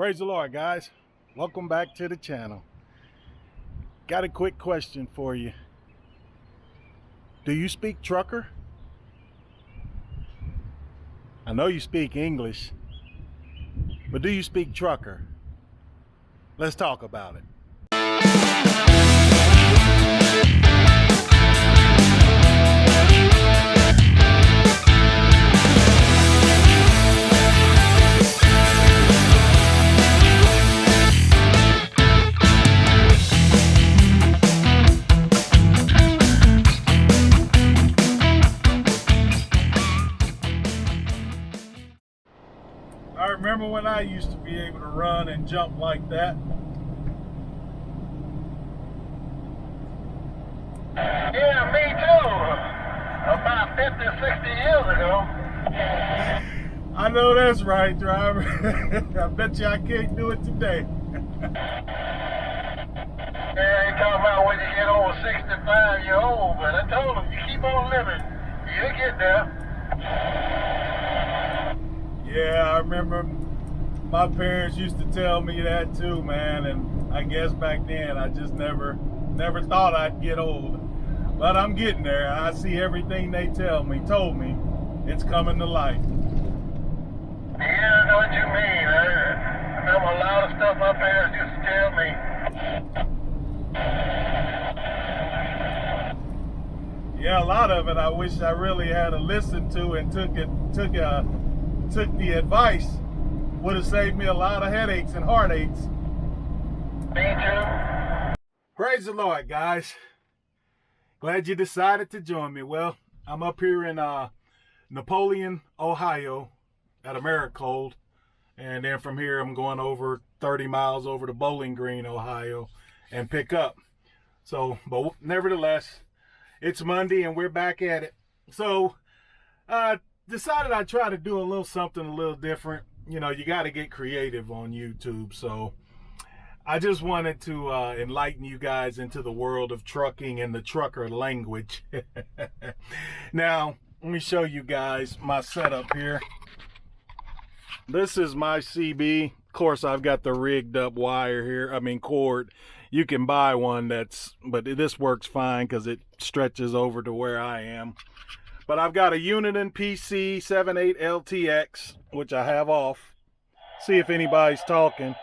Praise the Lord, guys. Welcome back to the channel. Got a quick question for you. Do you speak trucker? I know you speak English, but do you speak trucker? Let's talk about it. I remember when I used to be able to run and jump like that. Yeah, me too. About 50, 60 years ago. I know that's right, driver. I bet you I can't do it today. Yeah, you talking about when you get over 65 years old, but I told them, you keep on living, you'll get there. Yeah, I remember my parents used to tell me that too, man, and I guess back then I just never thought I'd get old. But I'm getting there. I see everything they told me, it's coming to life. Yeah, I know what you mean. I remember a lot of stuff my parents used to tell me. Yeah, a lot of it I wish I really had listened to and took the advice. Would have saved me a lot of headaches and heartaches. Me too. Praise the Lord, guys. Glad you decided to join me. Well, I'm up here in Napoleon, Ohio at Americold. And then from here, I'm going over 30 miles over to Bowling Green, Ohio and pick up. So, but nevertheless, it's Monday and we're back at it. So, decided I'd try to do a little something a little different. You know, you got to get creative on YouTube. So I just wanted to enlighten you guys into the world of trucking and the trucker language. Now, let me show you guys my setup here. This is my CB. Of course, I've got the rigged up wire here. cord. You can buy one but this works fine because it stretches over to where I am. But I've got a Uniden PC78 LTX, which I have off. See if anybody's talking.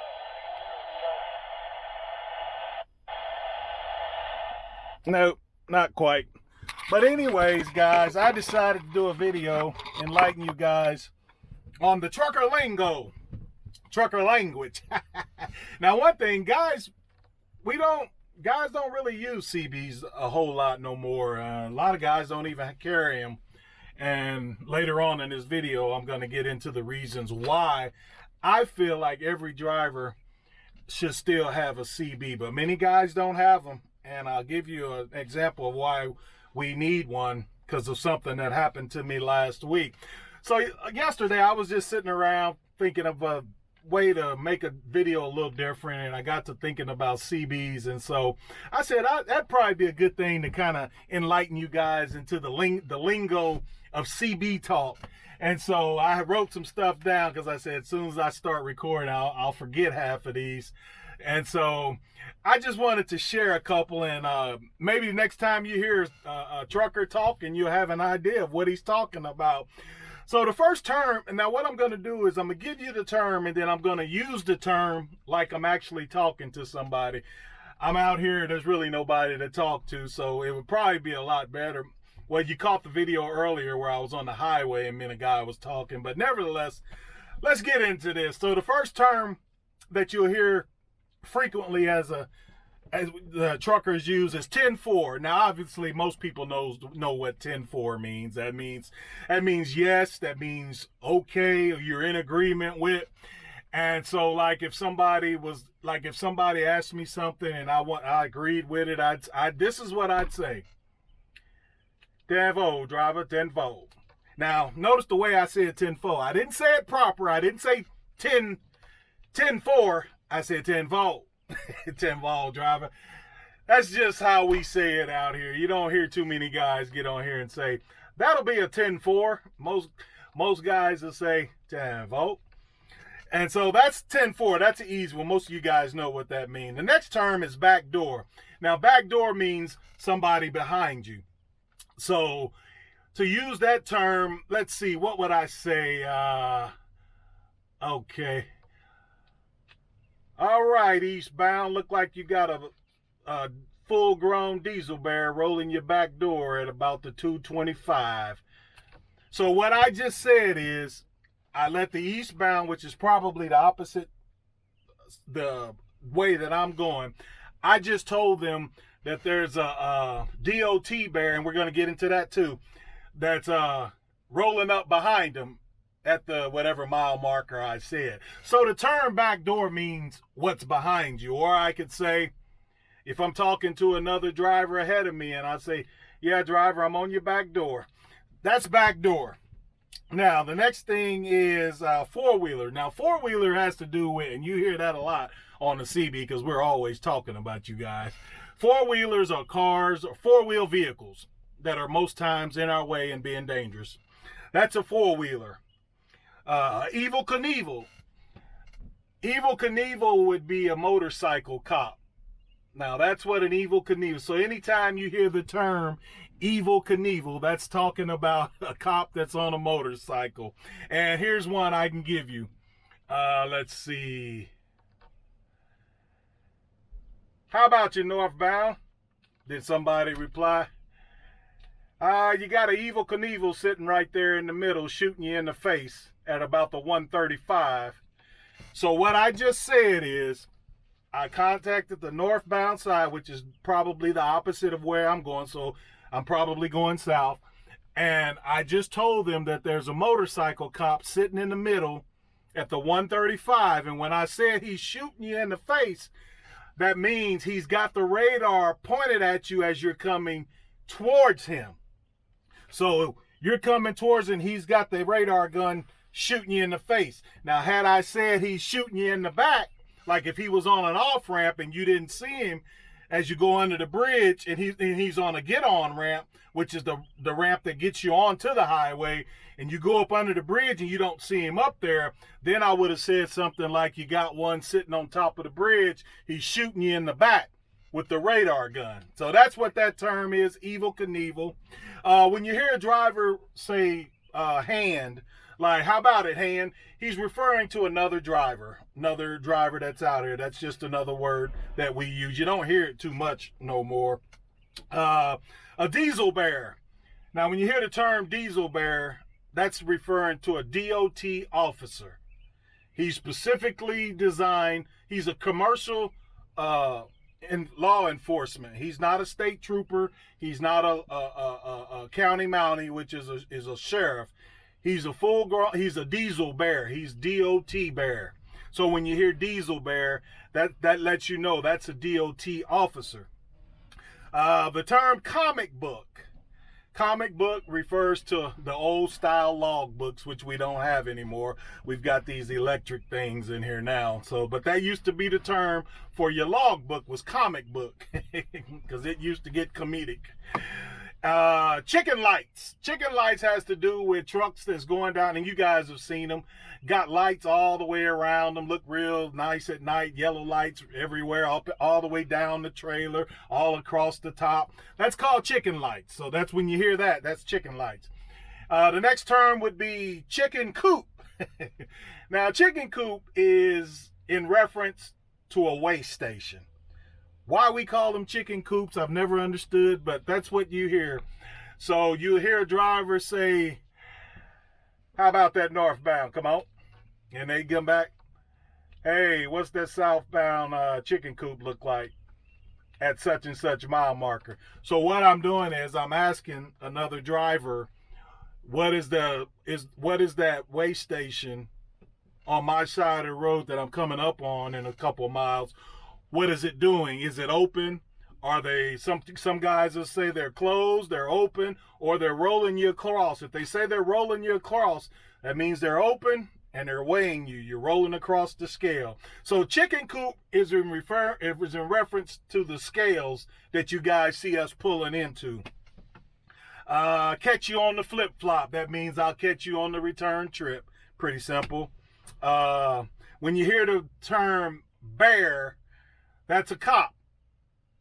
Nope, not quite. But anyways, guys, I decided to do a video, enlighten you guys on the trucker lingo, trucker language. Now, one thing, guys don't really use CBs a whole lot no more. A lot of guys don't even carry them. And later on in this video, I'm going to get into the reasons why I feel like every driver should still have a CB, but many guys don't have them. And I'll give you an example of why we need one, because of something that happened to me last week. So yesterday I was just sitting around thinking of a way to make a video a little different, and I got to thinking about CBs, and so I said that'd probably be a good thing to kind of enlighten you guys into the lingo of CB talk. And so I wrote some stuff down because I said as soon as I start recording, I'll forget half of these. And so I just wanted to share a couple, and maybe next time you hear a trucker talk and you'll have an idea of what he's talking about. So the first term, and now what I'm going to do is I'm going to give you the term, and then I'm going to use the term like I'm actually talking to somebody. I'm out here, there's really nobody to talk to, so it would probably be a lot better. Well, you caught the video earlier where I was on the highway and me and a guy was talking, but nevertheless, let's get into this. So the first term that you'll hear frequently as the truckers use is 10-4. Now, obviously, most people know what 10-4 means. That means yes. That means okay. You're in agreement with. And so, like, if somebody asked me something and I agreed with it, this is what I'd say. 10-4, driver, 10-4. Now, notice the way I said 10-4. I didn't say it proper. I didn't say 10-4. I said 10-4. 10-4, driver. That's just how we say it out here. You don't hear too many guys get on here and say, that'll be a 10-4. Most guys will say 10-4. And so that's 10-4. That's an easy one. Most of you guys know what that means. The next term is backdoor. Now, backdoor means somebody behind you. So to use that term, let's see, what would I say? Okay. All right, eastbound. Look like you got a full-grown diesel bear rolling your back door at about the 225. So what I just said is I let the eastbound, which is probably the opposite, the way that I'm going, I just told them that there's a DOT bear, and we're going to get into that too, that's rolling up behind them at the whatever mile marker I said. So the term backdoor means what's behind you. Or I could say, if I'm talking to another driver ahead of me and I say, yeah, driver, I'm on your back door. That's backdoor. Now, the next thing is four-wheeler. Now, four-wheeler has to do with, and you hear that a lot on the CB because we're always talking about you guys. Four-wheelers are cars or four-wheel vehicles that are most times in our way and being dangerous. That's a four-wheeler. Evel Knievel. Evel Knievel would be a motorcycle cop. Now, that's what an Evel Knievel. So anytime you hear the term Evel Knievel, that's talking about a cop that's on a motorcycle. And here's one I can give you. Let's see. How about you, northbound? Did somebody reply? You got an Evel Knievel sitting right there in the middle, shooting you in the face at about the 135. So what I just said is, I contacted the northbound side, which is probably the opposite of where I'm going. So I'm probably going south. And I just told them that there's a motorcycle cop sitting in the middle at the 135. And when I said he's shooting you in the face, that means he's got the radar pointed at you as you're coming towards him. So you're coming towards him, he's got the radar gun shooting you in the face. Now, had I said he's shooting you in the back, like if he was on an off-ramp and you didn't see him as you go under the bridge and he's on a get-on ramp, which is the ramp that gets you onto the highway, and you go up under the bridge and you don't see him up there, then I would have said something like, you got one sitting on top of the bridge, he's shooting you in the back with the radar gun. So that's what that term is, Evel Knievel. When you hear a driver say hand, like, how about it, hand? He's referring to another driver that's out here. That's just another word that we use. You don't hear it too much no more. A diesel bear. Now, when you hear the term diesel bear, that's referring to a DOT officer. He's specifically designed, he's a commercial in law enforcement. He's not a state trooper. He's not a county mountie, which is a sheriff. He's he's a diesel bear. He's DOT bear. So when you hear diesel bear, that lets you know that's a DOT officer. The term comic book. Comic book refers to the old style log books, which we don't have anymore. We've got these electric things in here now. So, but that used to be the term for your log book, was comic book, because it used to get comedic. Chicken lights. Chicken lights has to do with trucks that's going down, and you guys have seen them. Got lights all the way around them, look real nice at night, yellow lights everywhere, all the way down the trailer, all across the top. That's called chicken lights. So that's when you hear that, that's chicken lights. The next term would be chicken coop. Now, chicken coop is in reference to a weigh station. Why we call them chicken coops, I've never understood, but that's what you hear. So you hear a driver say, how about that northbound? Come on. And they come back, hey, what's that southbound chicken coop look like at such and such mile marker? So what I'm doing is I'm asking another driver, what is that weigh station on my side of the road that I'm coming up on in a couple of miles? What is it doing? Is it open? Are they, some guys will say they're closed, they're open, or they're rolling you across. If they say they're rolling you across, that means they're open and they're weighing you. You're rolling across the scale. So chicken coop is in reference to the scales that you guys see us pulling into. Catch you on the flip-flop. That means I'll catch you on the return trip. Pretty simple. When you hear the term bear, that's a cop.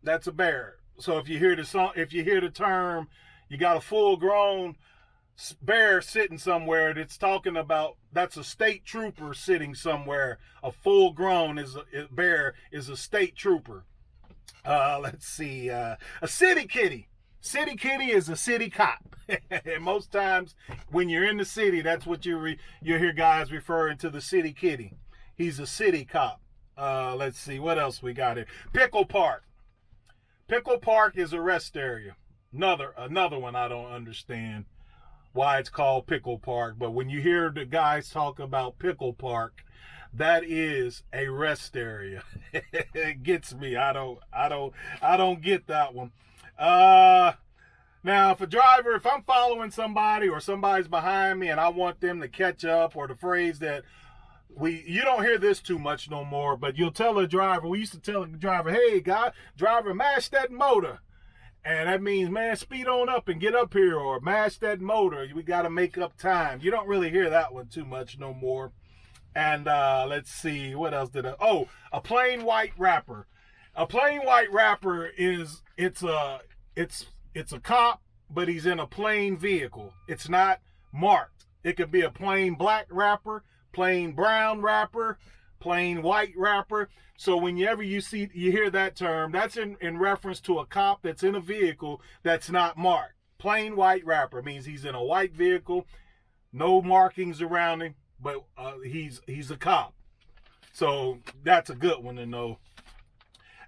That's a bear. So if you hear the term, you got a full-grown bear sitting somewhere, that's talking about, that's a state trooper sitting somewhere. A full-grown bear is a state trooper. Let's see. A city kitty. City kitty is a city cop. And most times when you're in the city, that's what you hear guys referring to, the city kitty. He's a city cop. Let's see. What else we got here? Pickle Park. Pickle Park is a rest area. Another one I don't understand why it's called Pickle Park, but when you hear the guys talk about Pickle Park, that is a rest area. It gets me. I don't get that one. Now, if I'm following somebody or somebody's behind me and I want them to catch up, or the phrase that you don't hear this too much no more, but you'll tell a driver, we used to tell a driver, hey, driver, mash that motor. And that means, man, speed on up and get up here, or mash that motor. We got to make up time. You don't really hear that one too much no more. And let's see, what else did a plain white wrapper. A plain white wrapper it's a cop, but he's in a plain vehicle. It's not marked. It could be a plain black wrapper, plain brown wrapper, plain white wrapper. So whenever you hear that term, that's in reference to a cop that's in a vehicle that's not marked. Plain white wrapper means he's in a white vehicle, no markings around him, but he's a cop. So that's a good one to know.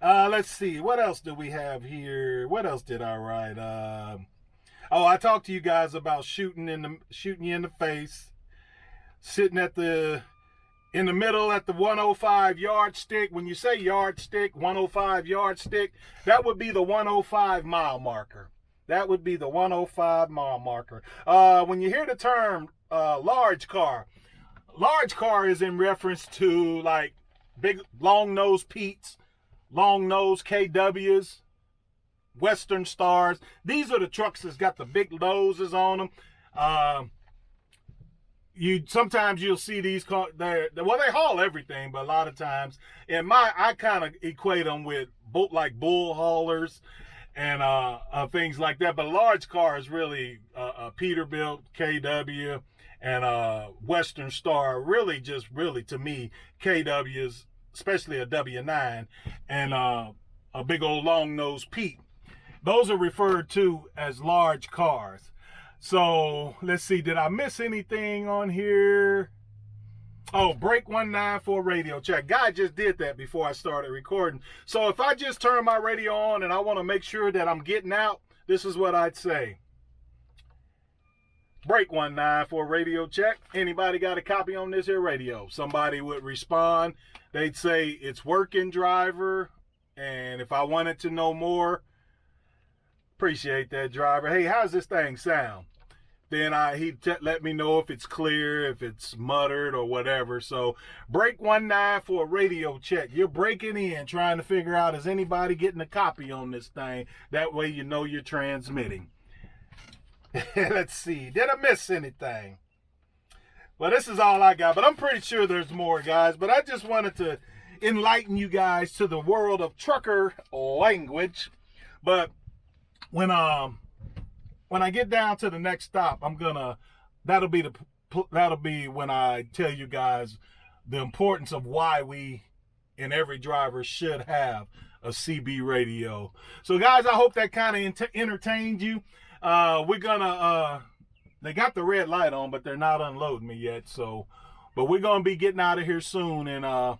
Let's see, what else do we have here? What else did I write? I talked to you guys about shooting you in the face, sitting in the middle at the 105 yardstick. When you say yardstick, 105 yardstick, that would be the 105 mile marker. That would be the 105 mile marker. When you hear the term large car is in reference to like big long nose Pete's, long nose KWs, Western Stars. These are the trucks that's got the big noses on them. Sometimes you'll see these cars. They haul everything, but a lot of times, I kind of equate them with bull haulers and things like that. But a large car is really a Peterbilt, KW, and Western Star. Really to me, KWs, especially a W9, and a big old long nose Pete. Those are referred to as large cars. So let's see, did I miss anything on here? Oh, break 194 radio check. Guy just did that before I started recording. So if I just turn my radio on and I want to make sure that I'm getting out, this is what I'd say. Break 194 radio check. Anybody got a copy on this here radio? Somebody would respond. They'd say, it's working, driver. And if I wanted to know more, appreciate that, driver. Hey, how's this thing sound? Then he'd let me know if it's clear, if it's muttered or whatever. So break 194 radio check. You're breaking in, trying to figure out, is anybody getting a copy on this thing? That way you know you're transmitting. Let's see. Did I miss anything? Well, this is all I got, but I'm pretty sure there's more, guys. But I just wanted to enlighten you guys to the world of trucker language. But when I get down to the next stop, that'll be when I tell you guys the importance of why every driver should have a CB radio. So guys, I hope that kind of entertained you. They got the red light on, but they're not unloading me yet. But we're gonna be getting out of here soon. And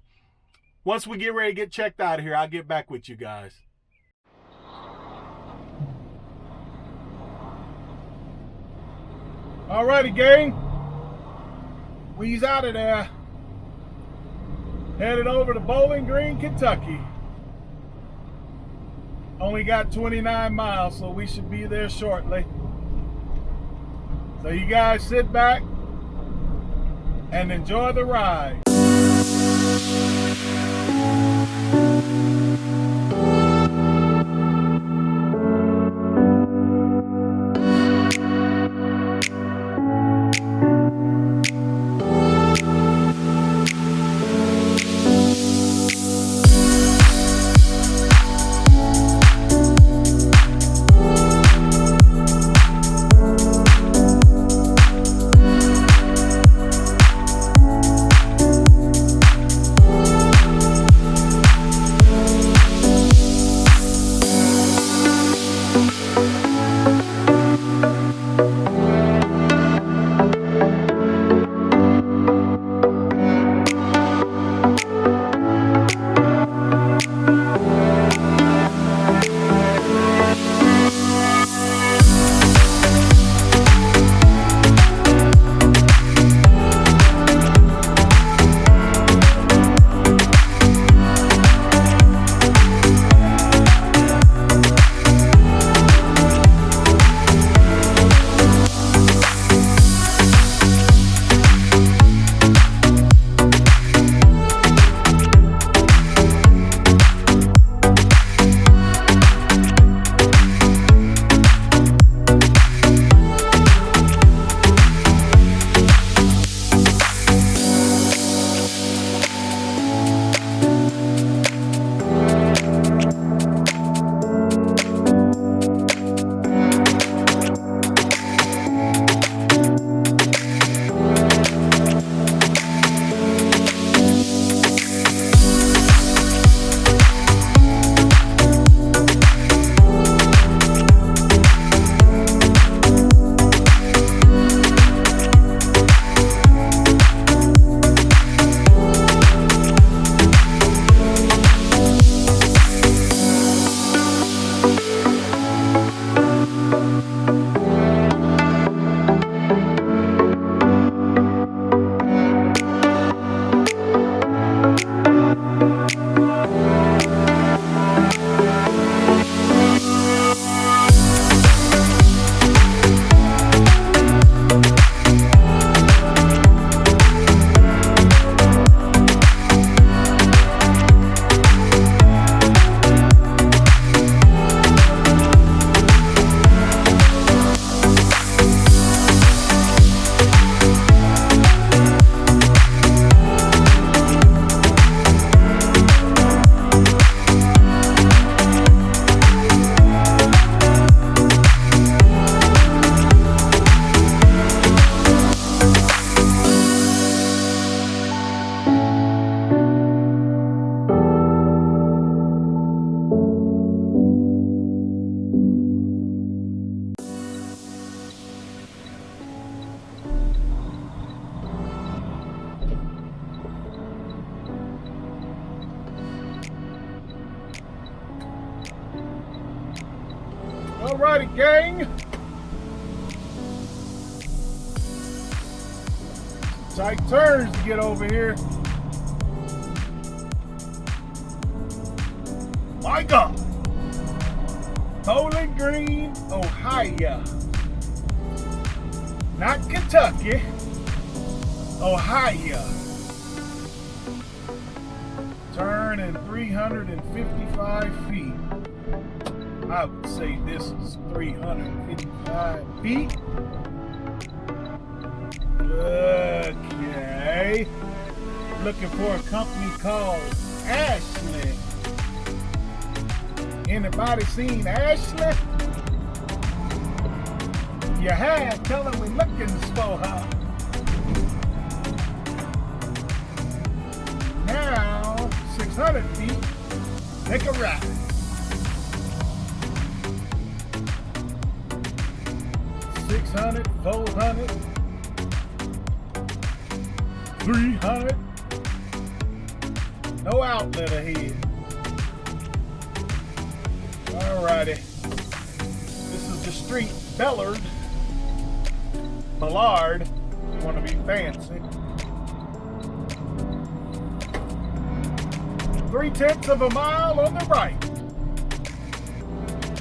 once we get ready to get checked out of here, I'll get back with you guys. Alrighty, gang. We's out of there. Headed over to Bowling Green, Kentucky. Only got 29 miles, so we should be there shortly. So you guys sit back and enjoy the ride. Alrighty, gang. Tight turns to get over here. My God. Bowling Green, Ohio. Not Kentucky. Ohio. Turn in 355 feet. I would say this is 355 feet. Okay. Looking for a company called Ashley. Anybody seen Ashley? You have, tell them we're looking for her. Now, 600 feet, take a ride. $600, $400, $300. No outlet ahead. Alrighty. This is the street Bellard. Ballard. You want to be fancy. 3/10 of a mile on the right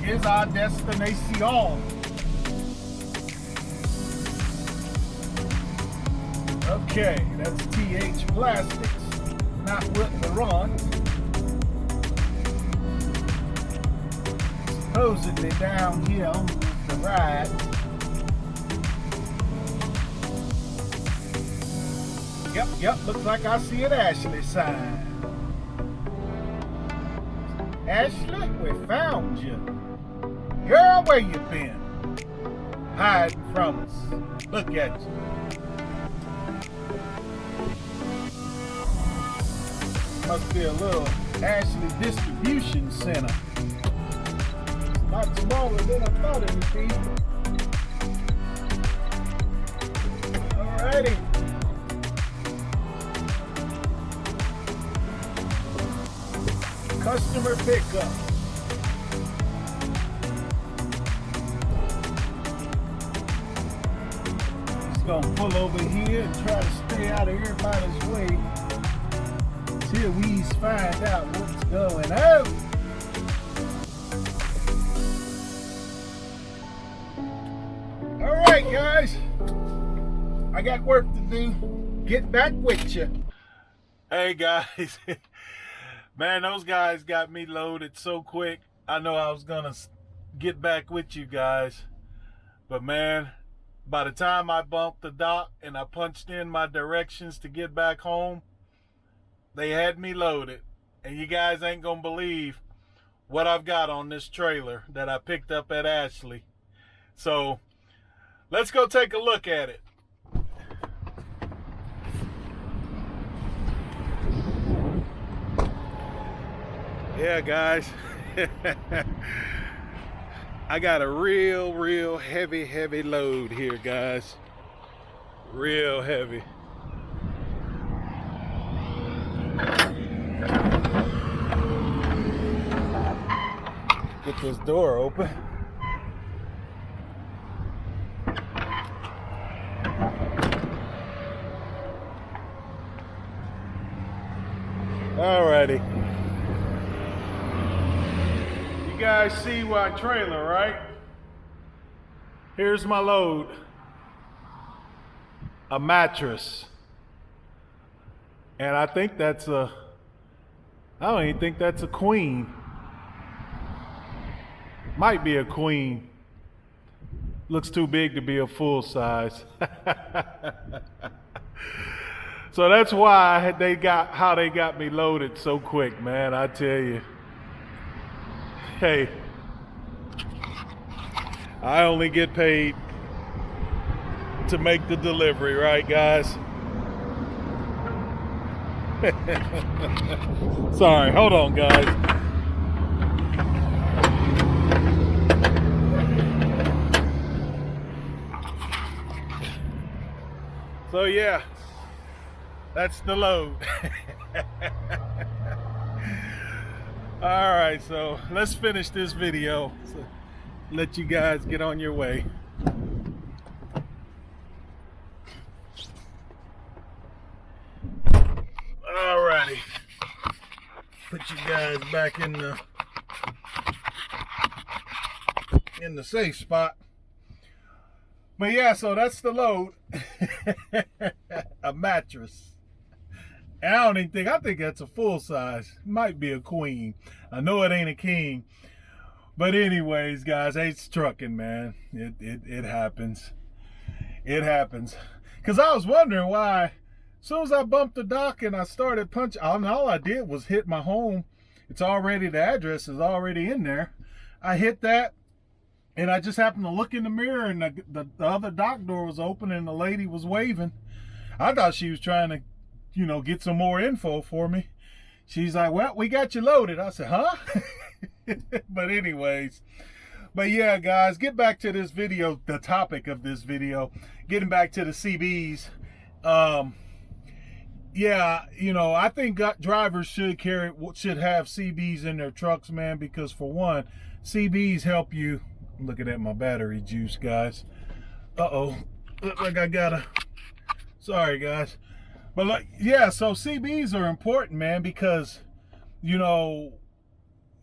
is our destination. Okay, that's TH Plastics, not what the run. Supposedly down here on the right. Yep, looks like I see an Ashley sign. Ashley, we found you. Girl, where you been? Hiding from us. Look at you. Must be a little Ashley distribution center. It's not smaller than I thought it would be. Alrighty. Customer pickup. Just gonna pull over here and try to stay out of everybody's way till we find out what's going on. Alright, guys. I got work to do. Get back with you. Hey, guys. Man, those guys got me loaded so quick. I know I was gonna get back with you guys. But man, by the time I bumped the dock and I punched in my directions to get back home, they had me loaded. And you guys ain't gonna believe what I've got on this trailer that I picked up at Ashley. So, let's go take a look at it. Yeah, guys. I got a real heavy load here, guys. Real heavy. Get this door open. Alrighty. You guys see my trailer, right? Here's my load. A mattress. And I think that's I don't even think that's a queen. Might be a queen. Looks too big to be a full size. So that's why they got me loaded so quick, man. I tell you. Hey, I only get paid to make the delivery, right, guys? Sorry, hold on, guys. So yeah, that's the load. All right, so let's finish this video. So let you guys get on your way. Alrighty, put you guys back in the safe spot. But yeah, so that's the load. A mattress. And I don't even think, I think that's a full size. Might be a queen. I know it ain't a king. But anyways, guys, it's trucking, man. It happens. It happens. Because I was wondering why, as soon as I bumped the dock and I started punching, all I did was hit my home. It's already, the address is already in there. I hit that, and I just happened to look in the mirror, and the other dock door was open, and the lady was waving. I thought she was trying to, you know, get some more info for me. She's like, well, we got you loaded. I said, huh? But anyways, but yeah, guys, get back to this video, the topic of this video, getting back to the CBs. Yeah, you know, I think drivers should have CBs in their trucks, man, because for one, CBs help you. I'm looking at my battery juice, guys. Uh-oh, look like I gotta, sorry, guys. But look, yeah, so CBs are important, man, because, you know,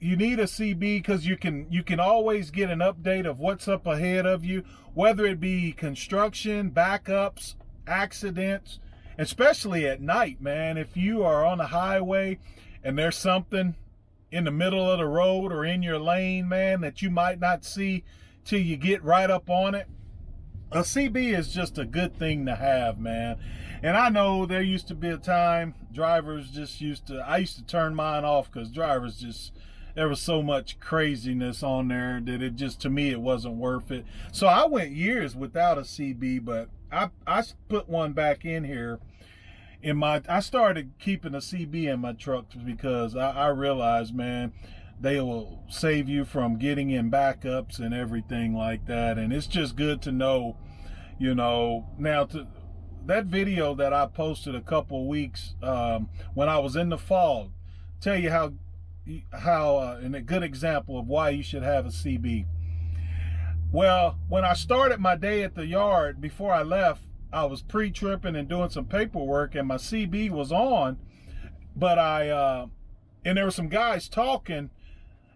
you need a CB because you can always get an update of what's up ahead of you, whether it be construction, backups, accidents, especially at night, man. If you are on a highway and there's something in the middle of the road or in your lane, man, that you might not see till you get right up on it, a CB is just a good thing to have, man. And I know there used to be a time drivers just I used to turn mine off because drivers just, there was so much craziness on there that it just, to me, it wasn't worth it. So I went years without a CB, but I put one back in here. I started keeping a CB in my trucks because I realized, man, they will save you from getting in backups and everything like that. And it's just good to know, you know. Now, that video that I posted a couple weeks when I was in the fog, tell you how and a good example of why you should have a CB. Well, when I started my day at the yard, before I left, I was pre-tripping and doing some paperwork, and my CB was on, but and there were some guys talking,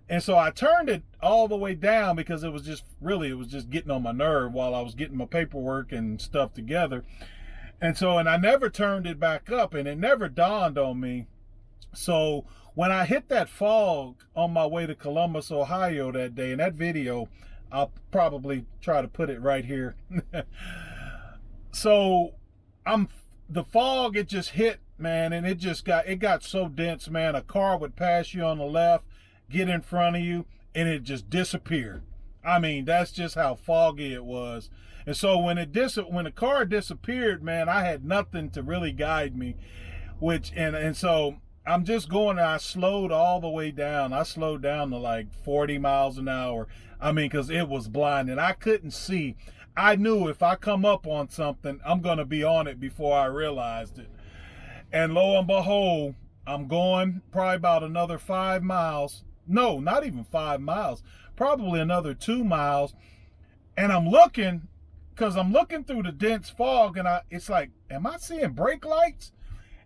and so I turned it all the way down because it was just getting on my nerve while I was getting my paperwork and stuff together. And I never turned it back up, and it never dawned on me. So when I hit that fog on my way to Columbus, Ohio that day, in that video, I'll probably try to put it right here. So the fog, it just hit, man, and it got so dense, man. A car would pass you on the left, get in front of you, and it just disappeared. I mean, that's just how foggy it was. And so when the car disappeared, man, I had nothing to really guide me, and so I'm just going, and I slowed all the way down. I slowed down to like 40 miles an hour. I mean, because it was blinding. I couldn't see. I knew if I come up on something, I'm going to be on it before I realized it. And lo and behold, I'm going probably about another 5 miles. No, not even 5 miles. Probably another 2 miles. And I'm looking, because I'm looking through the dense fog, and it's like, am I seeing brake lights?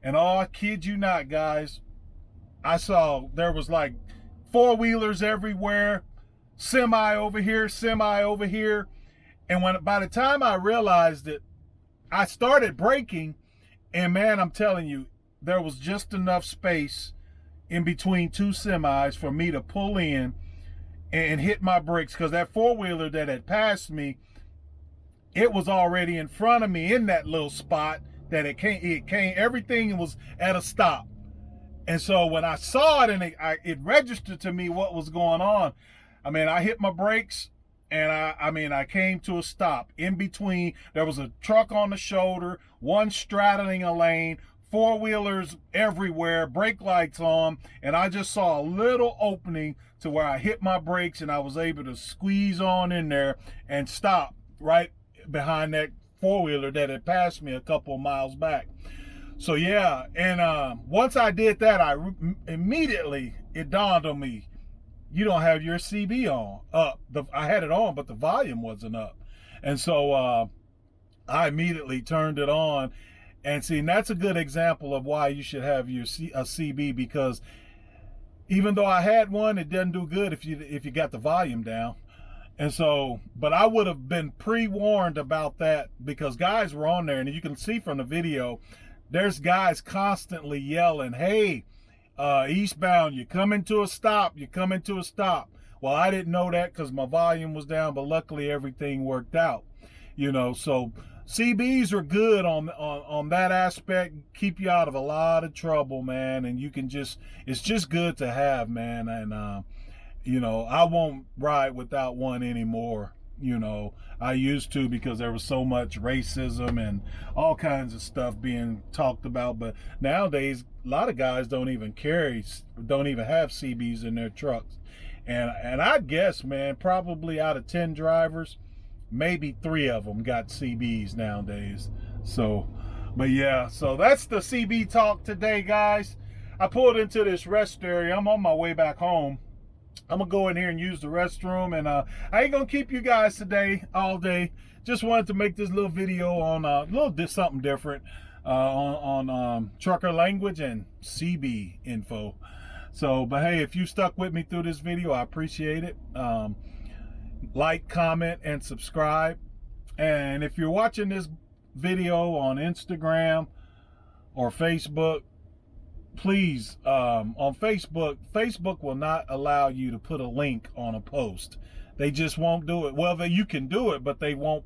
And I kid you not, guys, I saw there was like four-wheelers everywhere, semi over here, semi over here. And by the time I realized it, I started braking, and man, I'm telling you, there was just enough space in between two semis for me to pull in and hit my brakes, because that four-wheeler that had passed me, it was already in front of me in that little spot that it came, everything was at a stop. And so when I saw it, and it registered to me what was going on, I mean, I hit my brakes, and I came to a stop. In between, there was a truck on the shoulder, one straddling a lane, four-wheelers everywhere, brake lights on, and I just saw a little opening to where I hit my brakes, and I was able to squeeze on in there and stop right behind that four-wheeler that had passed me a couple of miles back. So yeah, and once I did that, immediately it dawned on me, you don't have your CB on up. I had it on, but the volume wasn't up. And so I immediately turned it on. And see, and that's a good example of why you should have your a CB, because even though I had one, it doesn't do good if you got the volume down. And so, but I would have been pre-warned about that, because guys were on there, and you can see from the video, there's guys constantly yelling, hey, eastbound, you're coming to a stop, you're coming to a stop. Well, I didn't know that because my volume was down, but luckily everything worked out, you know. So CBs are good on that aspect, keep you out of a lot of trouble, man. And you can just, it's just good to have, man. And you know, I won't ride without one anymore. You know, I used to, because there was so much racism and all kinds of stuff being talked about. But nowadays, a lot of guys don't even have CBs in their trucks. And I guess, man, probably out of 10 drivers, maybe 3 of them got CBs nowadays. So, but yeah, so that's the CB talk today, guys. I pulled into this rest area. I'm on my way back home. I'm gonna go in here and use the restroom, and I ain't gonna keep you guys today all day. Just wanted to make this little video on something different on trucker language and CB info. So, but hey, if you stuck with me through this video, I appreciate it. Like, comment, and subscribe. And if you're watching this video on Instagram or Facebook, please, on Facebook will not allow you to put a link on a post. They just won't do it. Well, you can do it, but they won't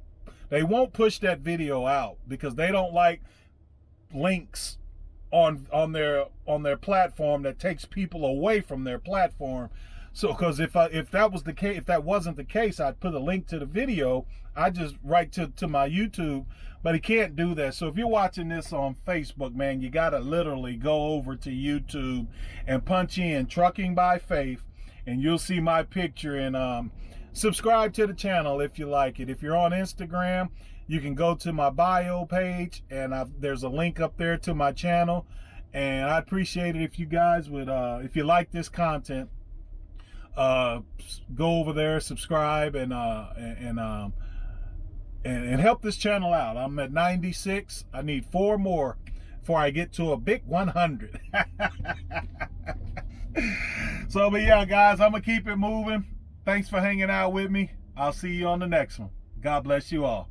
push that video out, because they don't like links on their platform that takes people away from their platform. So, because if that was the case, if that wasn't the case, I'd put a link to the video. I just write to my YouTube, but he can't do that. So if you're watching this on Facebook, man, you gotta literally go over to YouTube and punch in Trucking by Faith, and you'll see my picture, and subscribe to the channel if you like it. If you're on Instagram, you can go to my bio page, and there's a link up there to my channel. And I appreciate it if you guys would, if you like this content, go over there, subscribe, and help this channel out. I'm at 96. I need 4 more before I get to a big 100. So, but yeah, guys, I'm gonna keep it moving. Thanks for hanging out with me. I'll see you on the next one. God bless you all.